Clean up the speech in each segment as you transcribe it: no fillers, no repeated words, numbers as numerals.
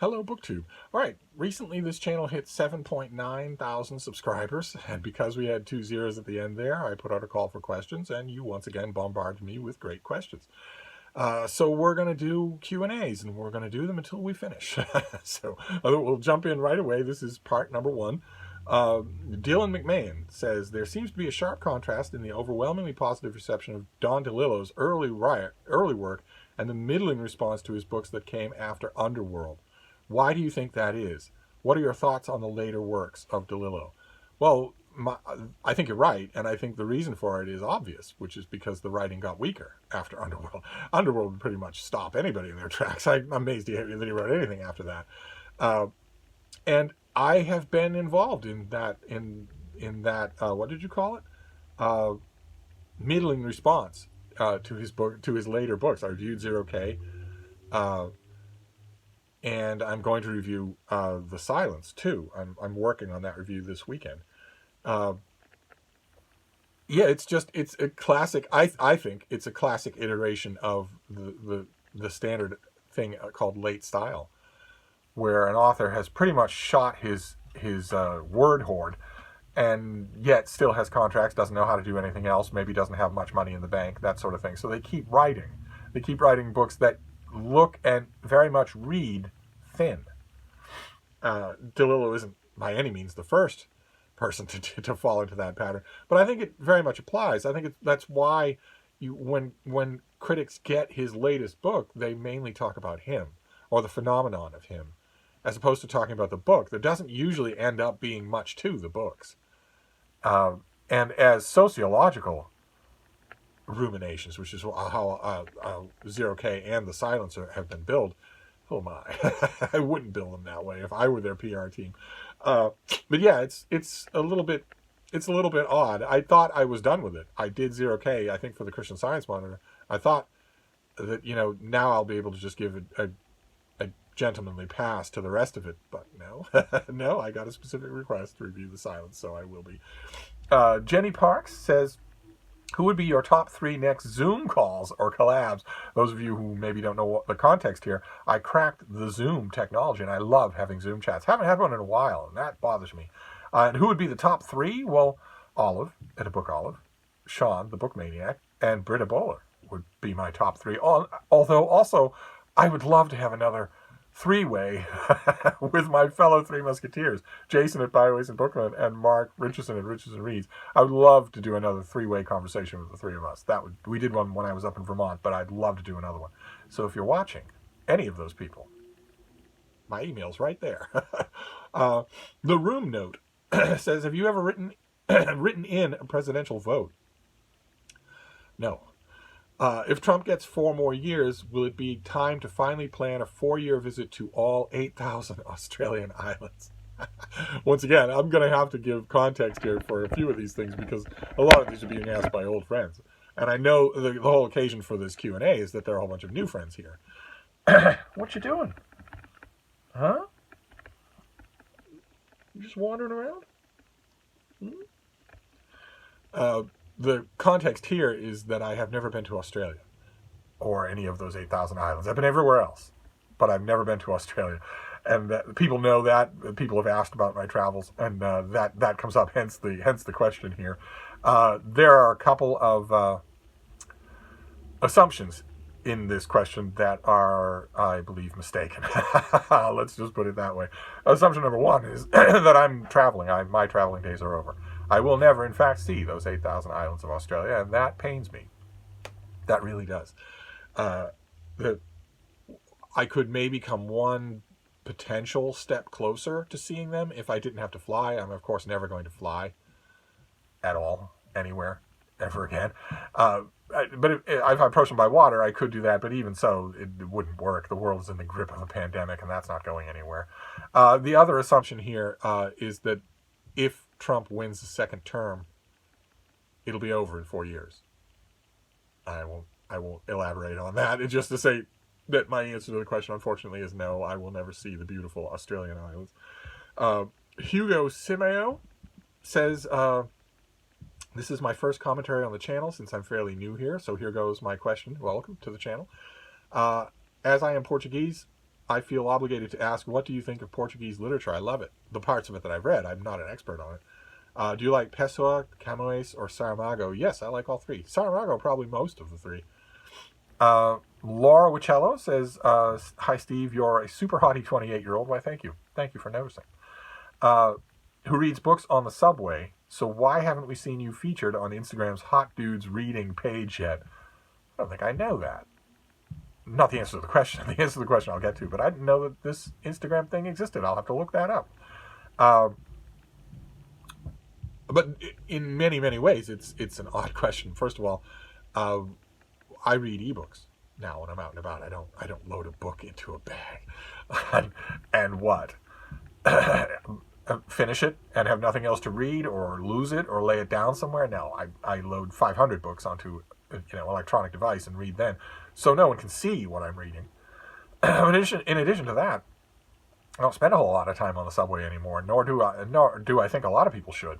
Hello, BookTube. All right, recently this channel hit 7.9 thousand subscribers, and because we had 2 zeros at the end there, I put out a call for questions, and you once again bombarded me with great questions. So we're going to do Q&As, and we're going to do them until we finish. So we'll jump in right away. This is part number 1. Dylan McMahon says, there seems to be a sharp contrast in the overwhelmingly positive reception of Don DeLillo's early work and the middling response to his books that came after Underworld. Why do you think that is? What are your thoughts on the later works of DeLillo? Well, I think you're right, and I think the reason for it is obvious, which is because the writing got weaker after Underworld. Underworld would pretty much stop anybody in their tracks. I'm amazed that he wrote anything after that. And I have been involved in that, what did you call it? Middling response to his later books. I reviewed Zero K. And I'm going to review The Silence, too. I'm working on that review this weekend. Yeah, it's a classic. I think it's a classic iteration of the standard thing called late style, where an author has pretty much shot his word hoard, and yet still has contracts, doesn't know how to do anything else, maybe doesn't have much money in the bank, that sort of thing. So they keep writing. They keep writing books that look and very much read thin. DeLillo isn't by any means the first person to fall into that pattern, but I think it very much applies. I think that's why when critics get his latest book, they mainly talk about him or the phenomenon of him, as opposed to talking about the book. There doesn't usually end up being much to the books. And as sociological ruminations, which is how Zero K and The Silencer have been billed. Oh my, I wouldn't bill them that way if I were their PR team. But yeah, it's a little bit odd. I thought I was done with it. I did Zero K, I think, for the Christian Science Monitor. I thought that now I'll be able to just give a gentlemanly pass to the rest of it, but no, no, I got a specific request to review The Silence, so I will be. Jenny Parks says, who would be your top 3 next Zoom calls or collabs? Those of you who maybe don't know what the context here, I cracked the Zoom technology, and I love having Zoom chats. Haven't had one in a while, and that bothers me. And who would be the top 3? Well, Olive, at a Book Olive, Sean, the Book Maniac, and Britta Bowler would be my top 3. Although, also, I would love to have another 3-way with my fellow 3 Musketeers, Jason at Byways and Bookman and Mark Richardson at Richardson Reads. I would love to do another 3-way conversation with the 3 of us. We did one when I was up in Vermont, but I'd love to do another one. So if you're watching, any of those people, my email's right there. The Room Note says, have you ever written in a presidential vote? No. If Trump gets 4 more years, will it be time to finally plan a 4-year visit to all 8,000 Australian islands? Once again, I'm going to have to give context here for a few of these things because a lot of these are being asked by old friends. And I know the whole occasion for this Q&A is that there are a whole bunch of new friends here. What you doing? Huh? You just wandering around? The context here is that I have never been to Australia or any of those 8,000 islands. I've been everywhere else, but I've never been to Australia. And people know that. People have asked about my travels, and that comes up, hence the question here. There are a couple of assumptions in this question that are, I believe, mistaken. Let's just put it that way. Assumption number 1 is that I'm traveling. My traveling days are over. I will never, in fact, see those 8,000 islands of Australia, and that pains me. That really does. I could maybe come one potential step closer to seeing them if I didn't have to fly. I'm, of course, never going to fly at all, anywhere, ever again. But if I approach them by water, I could do that, but even so, it wouldn't work. The world is in the grip of a pandemic, and that's not going anywhere. The other assumption here is that if Trump wins the second term, it'll be over in 4 years. I won't elaborate on that. It's just to say that my answer to the question, unfortunately, is no. I will never see the beautiful Australian islands. Hugo Simeo says, this is my first commentary on the channel since I'm fairly new here, so here goes my question. Welcome to the channel. As I am Portuguese, I feel obligated to ask, what do you think of Portuguese literature? I love it. The parts of it that I've read. I'm not an expert on it. Do you like Pessoa, Camões, or Saramago? Yes, I like all three. Saramago, probably most of the three. Laura Wichello says, hi, Steve, you're a super hottie 28-year-old. Why, thank you. Thank you for noticing. Who reads books on the subway. So why haven't we seen you featured on Instagram's Hot Dudes Reading page yet? I don't think I know that. Not the answer to the question. The answer to the question I'll get to, but I didn't know that this Instagram thing existed. I'll have to look that up. But in many, many ways, it's an odd question. First of all, I read ebooks now when I'm out and about. I don't load a book into a bag, and what? Finish it and have nothing else to read, or lose it, or lay it down somewhere. No, I load 500 books onto electronic device and read then, so no one can see what I'm reading. In addition to that, I don't spend a whole lot of time on the subway anymore, nor do I think a lot of people should.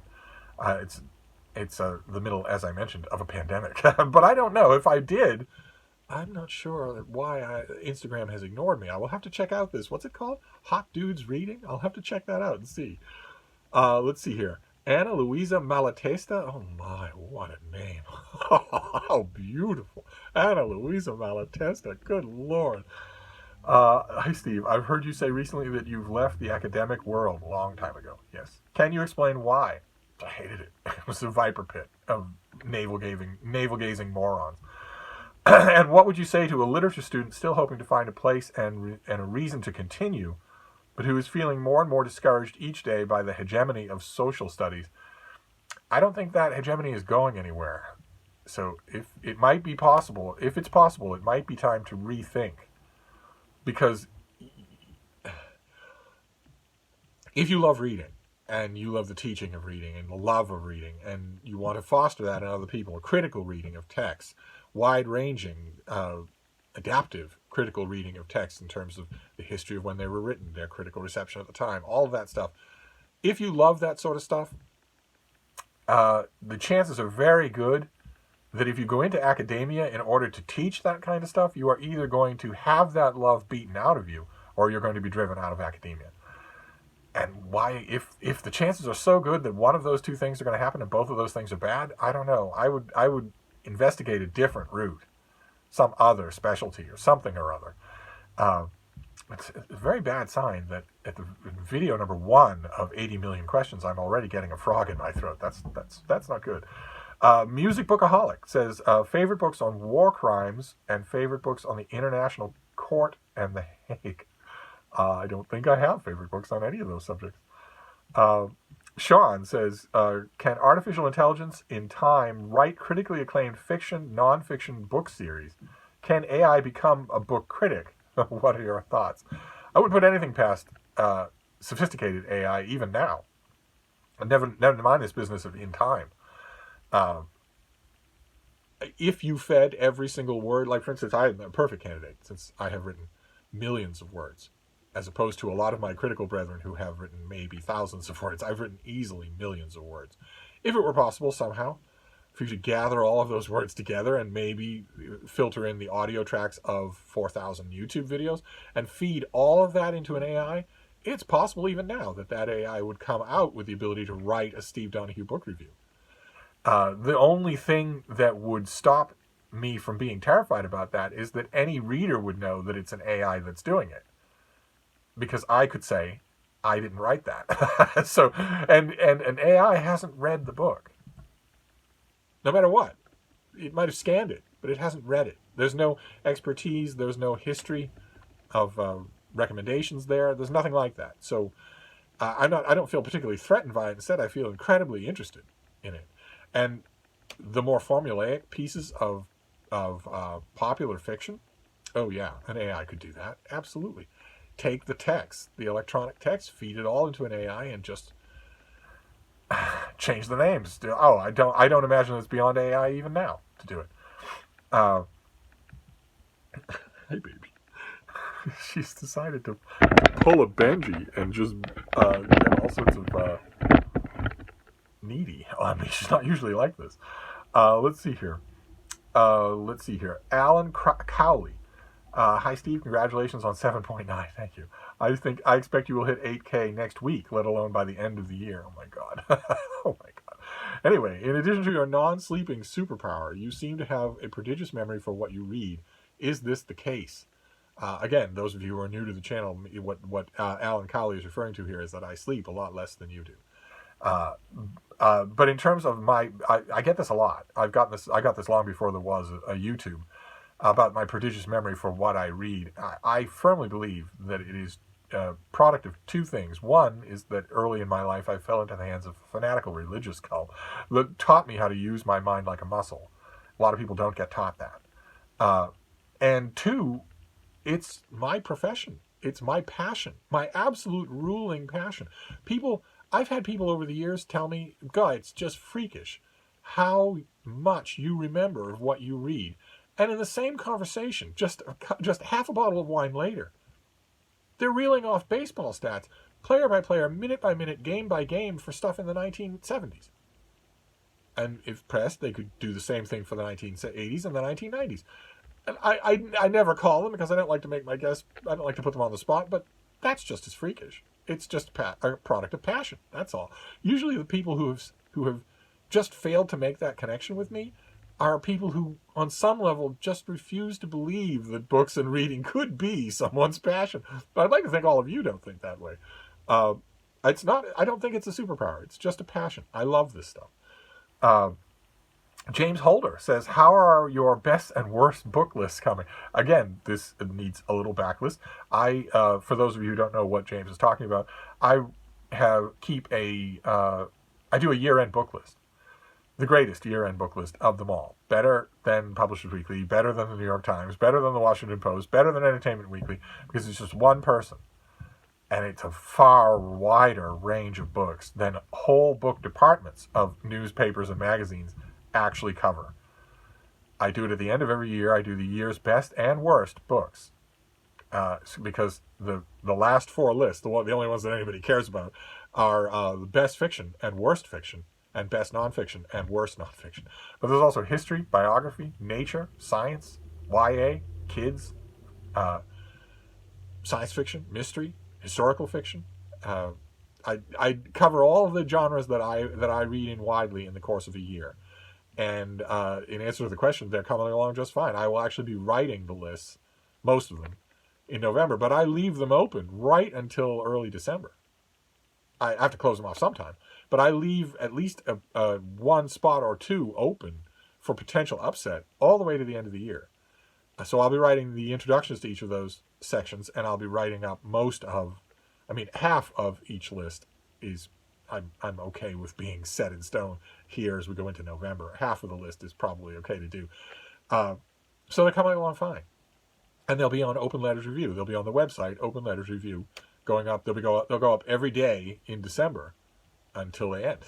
It's the middle, as I mentioned, of a pandemic. But I don't know if I did. I'm not sure why Instagram has ignored me. I will have to check out this. What's it called? Hot Dudes Reading? I'll have to check that out and see. Let's see here. Ana Luisa Malatesta. Oh my, what a name. How beautiful. Ana Luisa Malatesta. Good Lord. Hi, Steve. I've heard you say recently that you've left the academic world a long time ago. Yes. Can you explain why? I hated it. It was a viper pit of navel-gazing morons. And what would you say to a literature student still hoping to find a place and a reason to continue, but who is feeling more and more discouraged each day by the hegemony of social studies? I don't think that hegemony is going anywhere. So if it's possible, it might be time to rethink. Because if you love reading, and you love the teaching of reading and the love of reading, and you want to foster that in other people, critical reading of texts, wide-ranging, adaptive critical reading of texts in terms of the history of when they were written, their critical reception at the time, all of that stuff. If you love that sort of stuff, the chances are very good that if you go into academia in order to teach that kind of stuff, you are either going to have that love beaten out of you, or you're going to be driven out of academia. And why, if the chances are so good that one of those two things are going to happen and both of those things are bad, I don't know. I would investigate a different route, some other specialty or something or other. It's a very bad sign that at the video number 1 of 80 million questions, I'm already getting a frog in my throat. That's not good. Music Bookaholic says, favorite books on war crimes and favorite books on the International Court and the Hague. I don't think I have favorite books on any of those subjects. Sean says, can artificial intelligence in time write critically acclaimed fiction, nonfiction book series? Can AI become a book critic? What are your thoughts? I wouldn't put anything past sophisticated AI even now. Never mind this business of in time. If you fed every single word, like for instance, I am a perfect candidate since I have written millions of words, as opposed to a lot of my critical brethren who have written maybe thousands of words. I've written easily millions of words. If it were possible somehow for you to gather all of those words together and maybe filter in the audio tracks of 4,000 YouTube videos and feed all of that into an AI, it's possible even now that AI would come out with the ability to write a Steve Donoghue book review. The only thing that would stop me from being terrified about that is that any reader would know that it's an AI that's doing it. Because I could say, I didn't write that. So, and an AI hasn't read the book. No matter what. It might have scanned it, but it hasn't read it. There's no expertise, there's no history of recommendations there. There's nothing like that. So I don't feel particularly threatened by it. Instead, I feel incredibly interested in it. And the more formulaic pieces of popular fiction, oh yeah, an AI could do that. Absolutely. Take the text, the electronic text, feed it all into an AI, and just change the names. Oh, I don't imagine it's beyond AI even now to do it. Hey, baby. She's decided to pull a Benji and just get all sorts of needy on me. She's not usually like this. Let's see here. Alan Cowley. Hi, Steve. Congratulations on 7.9. Thank you. I expect you will hit 8K next week, let alone by the end of the year. Oh my God. Oh my God. Anyway, in addition to your non-sleeping superpower, you seem to have a prodigious memory for what you read. Is this the case? Again, those of you who are new to the channel, what Alan Colley is referring to here is that I sleep a lot less than you do. But in terms of I get this a lot. I got this long before there was a YouTube about my prodigious memory for what I read. I firmly believe that it is a product of two things. One is that early in my life I fell into the hands of a fanatical religious cult that taught me how to use my mind like a muscle. A lot of people don't get taught that. And two, it's my profession. It's my passion, my absolute ruling passion. I've had people over the years tell me, God, it's just freakish how much you remember of what you read. And in the same conversation, just half a bottle of wine later, they're reeling off baseball stats, player by player, minute by minute, game by game for stuff in the 1970s. And if pressed, they could do the same thing for the 1980s and the 1990s. And I never call them because I don't like to make my guests, I don't like to put them on the spot, but that's just as freakish. It's just a product of passion. That's all. Usually the people who have just failed to make that connection with me are people who, on some level, just refuse to believe that books and reading could be someone's passion. But I'd like to think all of you don't think that way. It's not. I don't think it's a superpower. It's just a passion. I love this stuff. James Holder says, how are your best and worst book lists coming? Again, this needs a little backlist. For those of you who don't know what James is talking about, I do a year-end book list. The greatest year-end book list of them all. Better than Publishers Weekly, better than the New York Times, better than the Washington Post, better than Entertainment Weekly, because it's just one person. And it's a far wider range of books than whole book departments of newspapers and magazines actually cover. I do it at the end of every year. I do the year's best and worst books. Because the last four lists, the only ones that anybody cares about, are the best fiction and worst fiction, and best nonfiction and worst nonfiction. But there's also history, biography, nature, science, YA, kids, science fiction, mystery, historical fiction. I cover all of the genres that I read in widely in the course of a year. And in answer to the question, they're coming along just fine. I will actually be writing the lists, most of them, in November, but I leave them open right until early December. I have to close them off sometime, but I leave at least a one spot or two open for potential upset all the way to the end of the year. So I'll be writing the introductions to each of those sections, and I'll be writing up half of each list is I'm okay with being set in stone here as we go into November. Half of the list is probably okay to do. So they're coming along fine. And they'll be on Open Letters Review. They'll be on the website, Open Letters Review, going up. They'll go up every day in December until they end.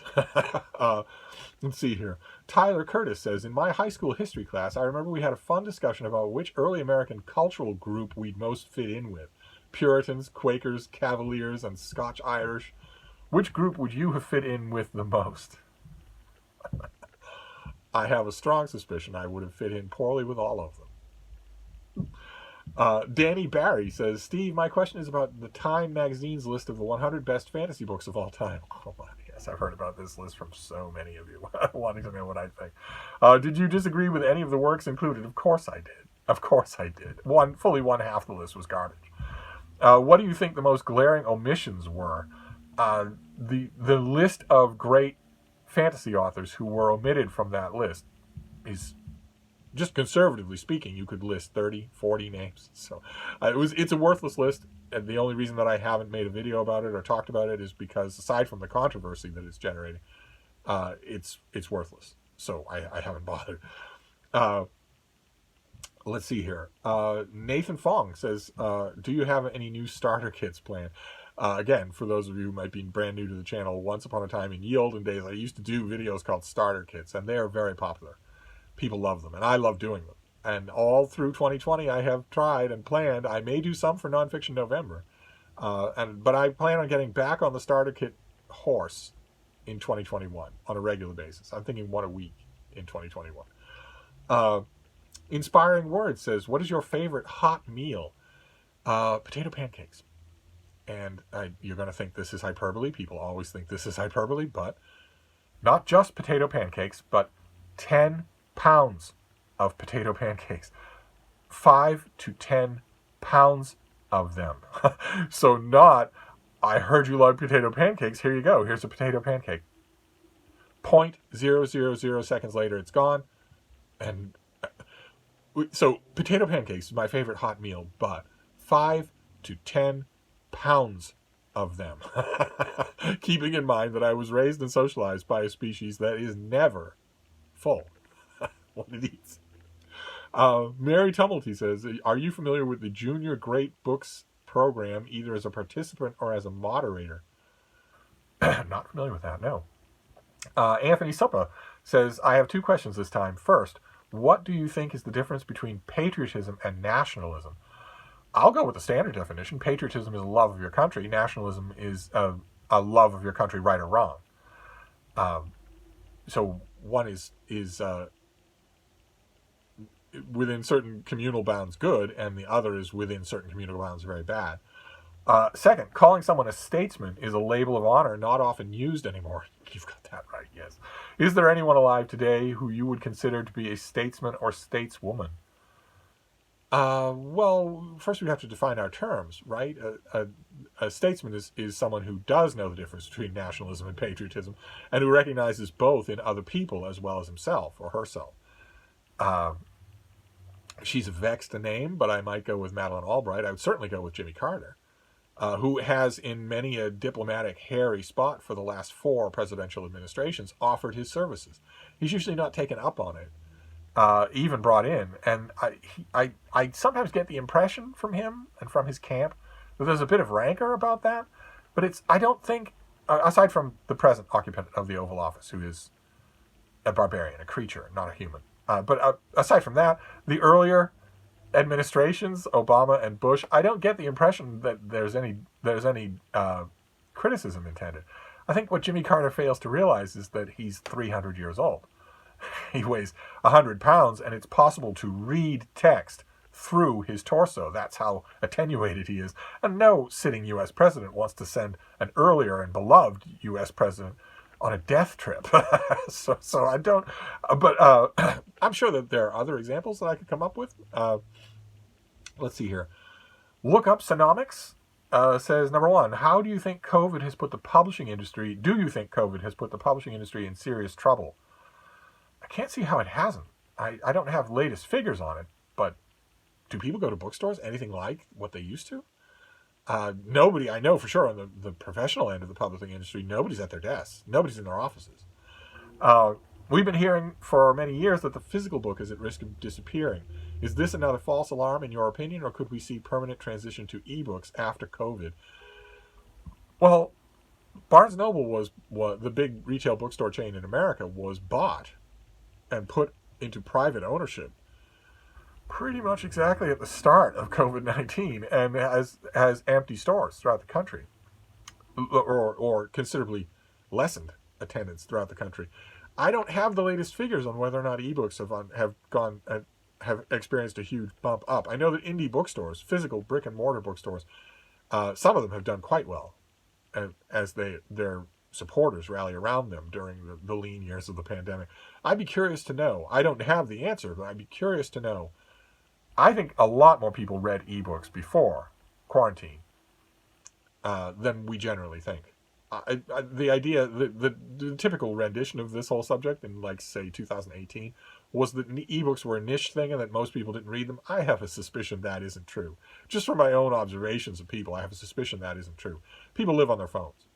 Let's see here. Tyler Curtis says, in my high school history class, I remember we had a fun discussion about which early American cultural group we'd most fit in with. Puritans, Quakers, Cavaliers, and Scotch-Irish. Which group would you have fit in with the most? I have a strong suspicion I would have fit in poorly with all of them. Danny Barry says, Steve, my question is about the Time magazine's list of the 100 best fantasy books of all time. Oh my, yes, I've heard about this list from so many of you wanting to know what I think. Did you disagree with any of the works included? Of course I did. Of course I did. Fully one half the list was garbage. What do you think the most glaring omissions were? The list of great fantasy authors who were omitted from that list is, just conservatively speaking, you could list 30, 40 names. So it's a worthless list. And the only reason that I haven't made a video about it or talked about it is because, aside from the controversy that it's generating, it's worthless. So I haven't bothered. Let's see here. Nathan Fong says, do you have any new starter kits planned? Again, for those of you who might be brand new to the channel, once upon a time in ye olden days, I used to do videos called starter kits, and they are very popular. People love them, and I love doing them. And all through 2020, I have tried and planned. I may do some for Nonfiction November, but I plan on getting back on the starter kit horse in 2021 on a regular basis. I'm thinking one a week in 2021. Inspiring Word says, what is your favorite hot meal? Potato pancakes. And you're going to think this is hyperbole. People always think this is hyperbole, but not just potato pancakes, but 10 pounds of potato pancakes. 5 to 10 pounds of them. So not, I heard you love potato pancakes, here you go, here's a potato pancake. 0.000 seconds later, it's gone. And so potato pancakes is my favorite hot meal, but 5 to 10 pounds of them. Keeping in mind that I was raised and socialized by a species that is never full when it eats. Mary Tumulty says, are you familiar with the Junior Great Books program, either as a participant or as a moderator? Not familiar with that, no. Anthony Suppa says, I have two questions this time. First, what do you think is the difference between patriotism and nationalism? I'll go with the standard definition. Patriotism is a love of your country. Nationalism is a love of your country, right or wrong. So one is within certain communal bounds good, and the other is within certain communal bounds very bad. Second, calling someone a statesman is a label of honor not often used anymore. You've got that right, yes. Is there anyone alive today who you would consider to be a statesman or stateswoman? Well, first we have to define our terms, right? A statesman is someone who does know the difference between nationalism and patriotism, and who recognizes both in other people as well as himself or herself. She's vexed a name, but I might go with Madeleine Albright. I would certainly go with Jimmy Carter, who has, in many a diplomatic hairy spot for the last 4 presidential administrations, offered his services. He's usually not taken up on it, even brought in. And I sometimes get the impression from him and from his camp that there's a bit of rancor about that. But I don't think, aside from the present occupant of the Oval Office, who is a barbarian, a creature, not a human. But aside from that, the earlier administrations, Obama and Bush, I don't get the impression that there's any criticism intended. I think what Jimmy Carter fails to realize is that he's 300 years old. He weighs 100 pounds, and it's possible to read text through his torso. That's how attenuated he is. And no sitting U.S. president wants to send an earlier and beloved U.S. president on a death trip. so I don't, but I'm sure that there are other examples that I could come up with. Let's see here. Look Up Sonomics says, number one, how do you think COVID has put the publishing industry, in serious trouble? I can't see how it hasn't. I don't have latest figures on it, but do people go to bookstores anything like what they used to? Nobody, I know for sure on the professional end of the publishing industry, nobody's at their desks. Nobody's in their offices. We've been hearing for many years that the physical book is at risk of disappearing. Is this another false alarm in your opinion, or could we see permanent transition to ebooks after COVID? Well, Barnes & Noble was the big retail bookstore chain in America, was bought and put into private ownership pretty much exactly at the start of COVID-19, and has empty stores throughout the country, or considerably lessened attendance throughout the country. I don't have the latest figures on whether or not ebooks have experienced a huge bump up. I know that indie bookstores, physical brick and mortar bookstores, some of them have done quite well, as their supporters rally around them during the lean years of the pandemic. I'd be curious to know. I don't have the answer, but I'd be curious to know. I think a lot more people read ebooks before quarantine than we generally think. The idea, the typical rendition of this whole subject in, like, say, 2018 was that ebooks were a niche thing and that most people didn't read them. I have a suspicion that isn't true. Just from my own observations of people, I have a suspicion that isn't true. People live on their phones.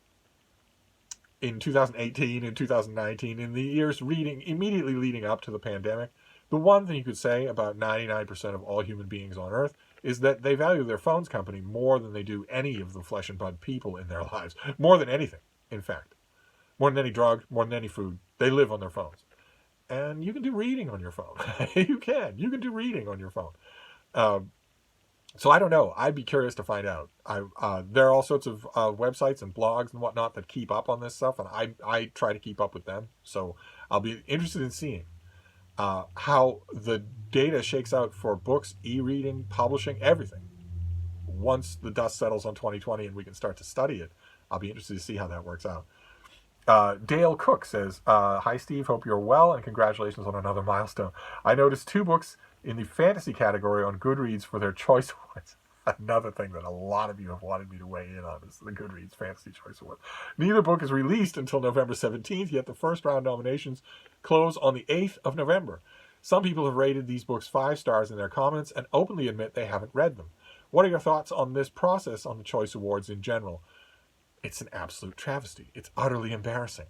In 2018 and 2019, in the years immediately leading up to the pandemic, the one thing you could say about 99% of all human beings on Earth is that they value their phones company more than they do any of the flesh and blood people in their lives. More than anything, in fact. More than any drug, more than any food. They live on their phones. And you can do reading on your phone. You can do reading on your phone. So I don't know. I'd be curious to find out. There are all sorts of websites and blogs and whatnot that keep up on this stuff, and I try to keep up with them. So I'll be interested in seeing. how the data shakes out for books, e-reading, publishing, everything. Once the dust settles on 2020 and we can start to study it, I'll be interested to see how that works out. Dale Cook says, hi, Steve. Hope you're well, and congratulations on another milestone. I noticed 2 books in the fantasy category on Goodreads for their Choice Awards. Another thing that a lot of you have wanted me to weigh in on is the Goodreads Fantasy Choice Award. Neither book is released until November 17th, yet the first round nominations close on the 8th of November. Some people have rated these books 5 stars in their comments and openly admit they haven't read them. What are your thoughts on this process on the Choice Awards in general? It's an absolute travesty. It's utterly embarrassing.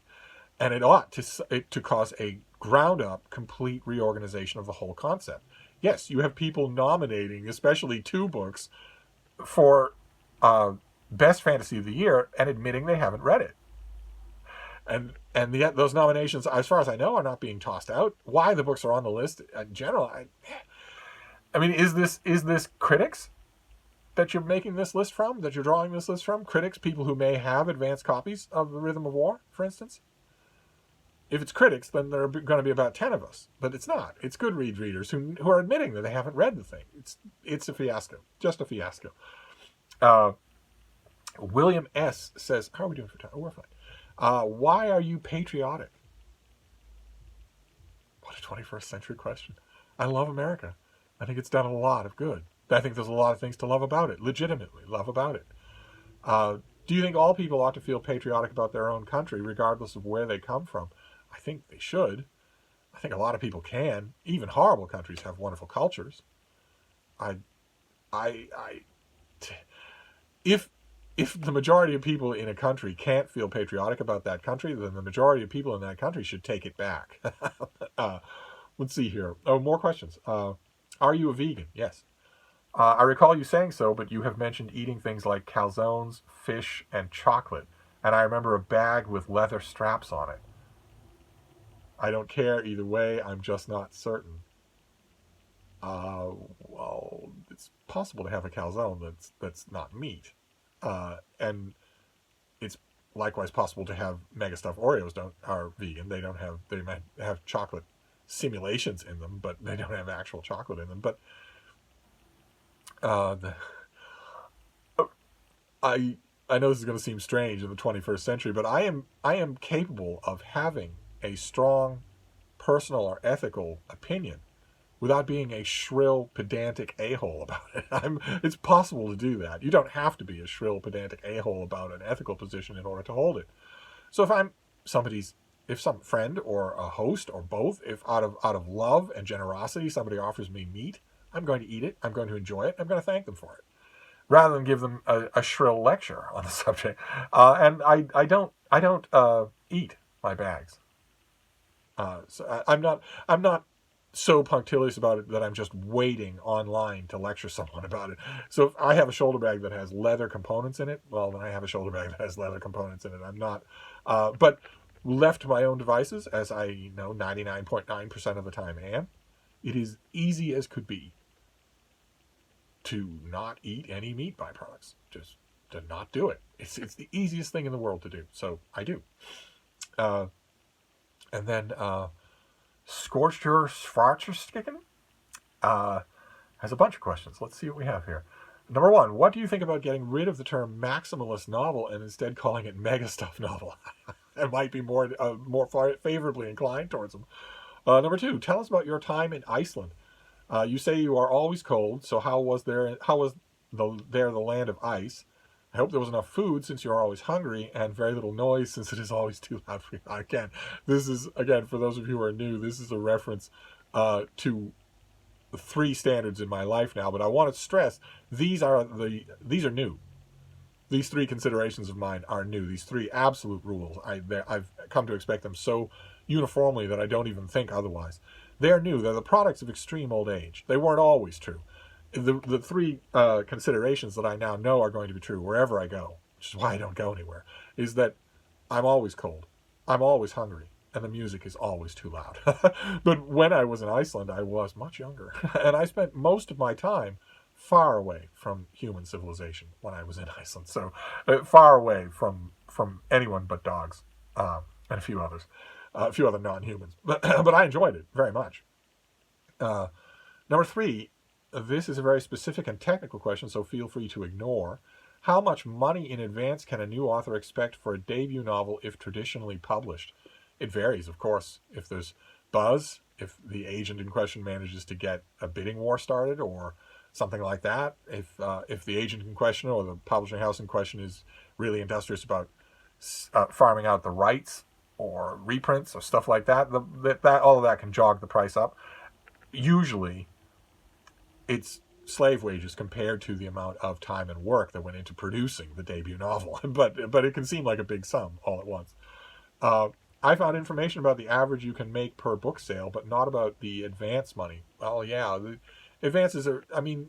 And it ought to cause a ground-up, complete reorganization of the whole concept. Yes, you have people nominating, especially 2 books, for Best Fantasy of the Year and admitting they haven't read it. And yet those nominations, as far as I know, are not being tossed out. Why the books are on the list in general, I mean, is this critics that you're making this list from, that you're drawing this list from? Critics, people who may have advanced copies of The Rhythm of War, for instance? If it's critics, then there are going to be about 10 of us. But it's not. It's Goodreads readers who are admitting that they haven't read the thing. It's a fiasco. Just a fiasco. William S. says, how are we doing for time? Oh, we're fine. Why are you patriotic? What a 21st century question. I love America. I think it's done a lot of good. I think there's a lot of things to love about it. Legitimately love about it. Do you think all people ought to feel patriotic about their own country, regardless of where they come from? I think they should. I think a lot of people can. Even horrible countries have wonderful cultures. If the majority of people in a country can't feel patriotic about that country, then the majority of people in that country should take it back. Let's see here. Oh, more questions. Are you a vegan? Yes. I recall you saying so, but you have mentioned eating things like calzones, fish, and chocolate. And I remember a bag with leather straps on it. I don't care either way. I'm just not certain. Well, it's possible to have a calzone that's not meat. And it's likewise possible to have mega stuffed Oreos are vegan. They might have chocolate simulations in them, but they don't have actual chocolate in them. But I know this is going to seem strange in the 21st century, but I am capable of having a strong personal or ethical opinion without being a shrill, pedantic a-hole about it. It's possible to do that. You don't have to be a shrill, pedantic a-hole about an ethical position in order to hold it. So if some friend or a host or both, if out of love and generosity somebody offers me meat, I'm going to eat it, I'm going to enjoy it, I'm going to thank them for it, rather than give them a shrill lecture on the subject. And I don't eat my bags. So I'm not so punctilious about it that I'm just waiting online to lecture someone about it. So if I have a shoulder bag that has leather components in it, well, then I have a shoulder bag that has leather components in it. I'm not, but left to my own devices, as I know 99.9% of the time am, it is easy as could be to not eat any meat byproducts. Just to not do it. It's the easiest thing in the world to do. So I do. And then Scorched Your Schwarzersticken has a bunch of questions. Let's see what we have here. Number 1, what do you think about getting rid of the term maximalist novel and instead calling it mega stuff novel? I might be more favorably inclined towards them. Number 2, tell us about your time in Iceland. You say you are always cold, so how was there the land of ice? I hope there was enough food since you are always hungry, and very little noise since it is always too loud for you. Again, for those of you who are new, this is a reference to 3 standards in my life now, but I want to stress these are new. These 3 considerations of mine are new. These 3 absolute rules. I've come to expect them so uniformly that I don't even think otherwise. They are new. They're the products of extreme old age. They weren't always true. The 3 considerations that I now know are going to be true wherever I go, which is why I don't go anywhere, is that I'm always cold, I'm always hungry, and the music is always too loud. But when I was in Iceland, I was much younger, and I spent most of my time far away from human civilization when I was in Iceland. So far away from anyone but dogs and a few other non-humans. But I enjoyed it very much. Uh, Number 3, this is a very specific and technical question, so feel free to ignore. How much money in advance can a new author expect for a debut novel if traditionally published? It varies, of course. If there's buzz, if the agent in question manages to get a bidding war started or something like that, if the agent in question or the publishing house in question is really industrious about farming out the rights or reprints or stuff like that, that all of that can jog the price up. Usually, it's slave wages compared to the amount of time and work that went into producing the debut novel. But it can seem like a big sum all at once. Uh, I found information about the average you can make per book sale, but not about the advance money. Well, yeah, the advances are, I mean,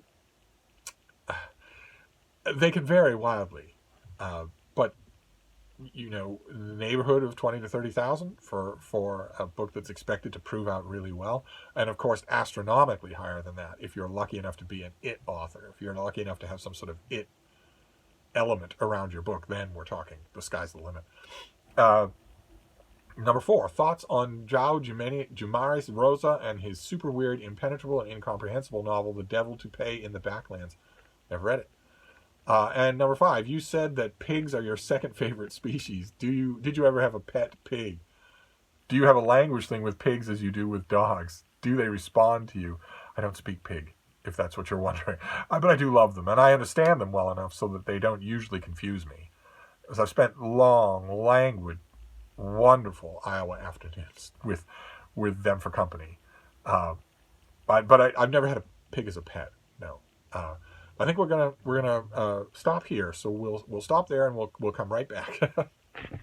they can vary wildly. But in the neighborhood of 20 to 30,000 for a book that's expected to prove out really well, and of course astronomically higher than that if you're lucky enough to be an it author. If you're lucky enough to have some sort of it element around your book, then we're talking the sky's the limit. Number 4, thoughts on João Guimarães Rosa and his super weird, impenetrable, and incomprehensible novel, The Devil to Pay in the Backlands. Never read it. And number 5, you said that pigs are your second favorite species. Did you ever have a pet pig? Do you have a language thing with pigs as you do with dogs? Do they respond to you? I don't speak pig, if that's what you're wondering. But I do love them, and I understand them well enough so that they don't usually confuse me. Because I've spent long, languid, wonderful Iowa afternoons with them for company. But I've never had a pig as a pet. No. I think we're gonna stop here. So we'll stop there and we'll come right back.